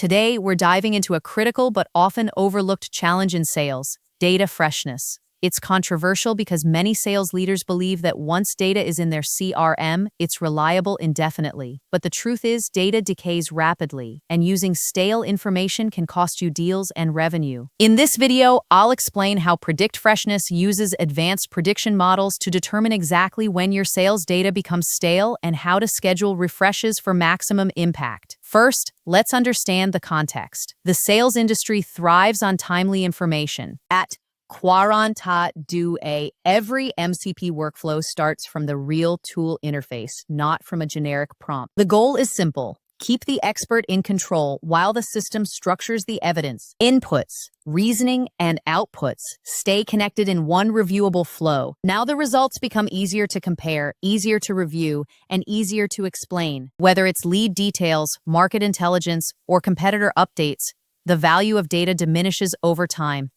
Today, we're diving into a critical but often overlooked challenge in sales: data freshness. It's controversial because many sales leaders believe that once data is in their CRM, it's reliable indefinitely. But the truth is, data decays rapidly, and using stale information can cost you deals and revenue. In this video, I'll explain how PredictFreshness uses advanced prediction models to determine exactly when your sales data becomes stale and how to schedule refreshes for maximum impact. First, let's understand the context. The sales industry thrives on timely information. At quarantadue.ai, every MCP workflow starts from the real tool interface, not from a generic prompt. The goal is simple: keep the expert in control while the system structures the evidence. Inputs, reasoning, and outputs stay connected in one reviewable flow. Now the results become easier to compare, easier to review, and easier to explain. Whether it's lead details, market intelligence, or competitor updates, the value of data diminishes over time.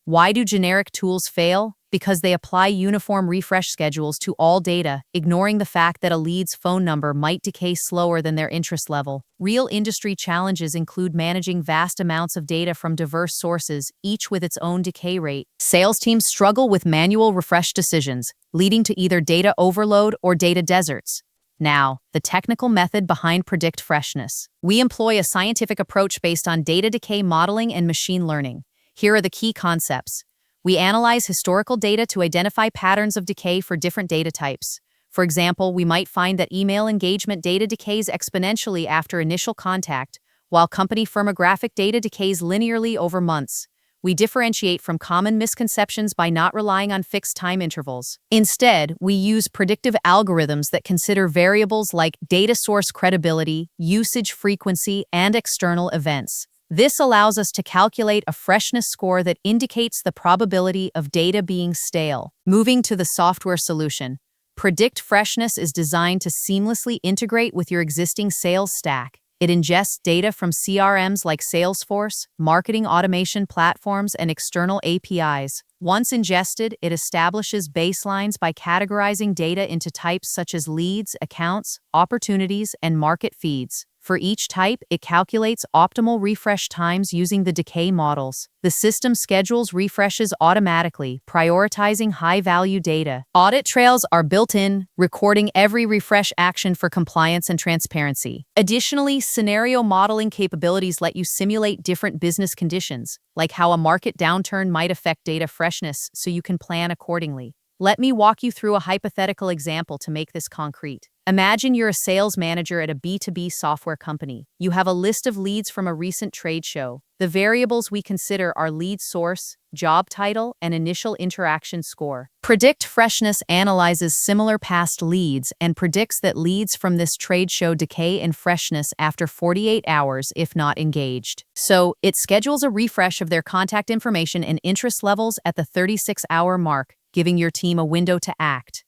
Why do generic tools fail? Because they apply uniform refresh schedules to all data, ignoring the fact that a lead's phone number might decay slower than their interest level. Real industry challenges include managing vast amounts of data from diverse sources, each with its own decay rate. Sales teams struggle with manual refresh decisions, leading to either data overload or data deserts. Now, the technical method behind PredictFreshness. We employ a scientific approach based on data decay modeling and machine learning. Here are the key concepts. We analyze historical data to identify patterns of decay for different data types. For example, we might find that email engagement data decays exponentially after initial contact, while company firmographic data decays linearly over months. We differentiate from common misconceptions by not relying on fixed time intervals. Instead, we use predictive algorithms that consider variables like data source credibility, usage frequency, and external events. This allows us to calculate a freshness score that indicates the probability of data being stale. Moving to the software solution, PredictFreshness is designed to seamlessly integrate with your existing sales stack. It ingests data from CRMs like Salesforce, marketing automation platforms, and external APIs. Once ingested, it establishes baselines by categorizing data into types such as leads, accounts, opportunities, and market feeds. For each type, it calculates optimal refresh times using the decay models. The system schedules refreshes automatically, prioritizing high-value data. Audit trails are built in, recording every refresh action for compliance and transparency. Additionally, scenario modeling capabilities let you simulate different business conditions, like how a market downturn might affect data freshness, so you can plan accordingly. Let me walk you through a hypothetical example to make this concrete. Imagine you're a sales manager at a B2B software company. You have a list of leads from a recent trade show. The variables we consider are lead source, job title, and initial interaction score. PredictFreshness analyzes similar past leads and predicts that leads from this trade show decay in freshness after 48 hours if not engaged. So, it schedules a refresh of their contact information and interest levels at the 36-hour mark, giving your team a window to act.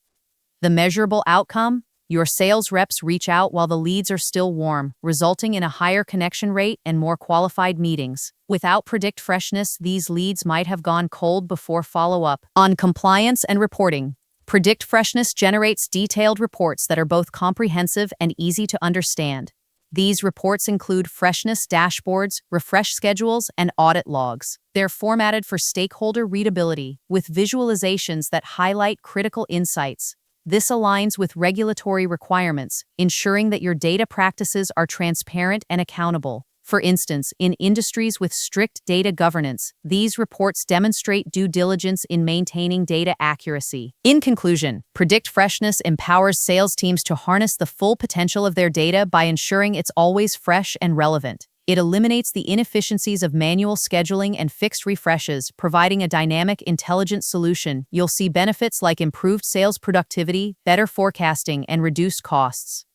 The measurable outcome? Your sales reps reach out while the leads are still warm, resulting in a higher connection rate and more qualified meetings. Without PredictFreshness, these leads might have gone cold before follow-up. On compliance and reporting, PredictFreshness generates detailed reports that are both comprehensive and easy to understand. These reports include freshness dashboards, refresh schedules, and audit logs. They're formatted for stakeholder readability, with visualizations that highlight critical insights. This aligns with regulatory requirements, ensuring that your data practices are transparent and accountable. For instance, in industries with strict data governance, these reports demonstrate due diligence in maintaining data accuracy. In conclusion, PredictFreshness empowers sales teams to harness the full potential of their data by ensuring it's always fresh and relevant. It eliminates the inefficiencies of manual scheduling and fixed refreshes, providing a dynamic, intelligent solution. You'll see benefits like improved sales productivity, better forecasting, and reduced costs.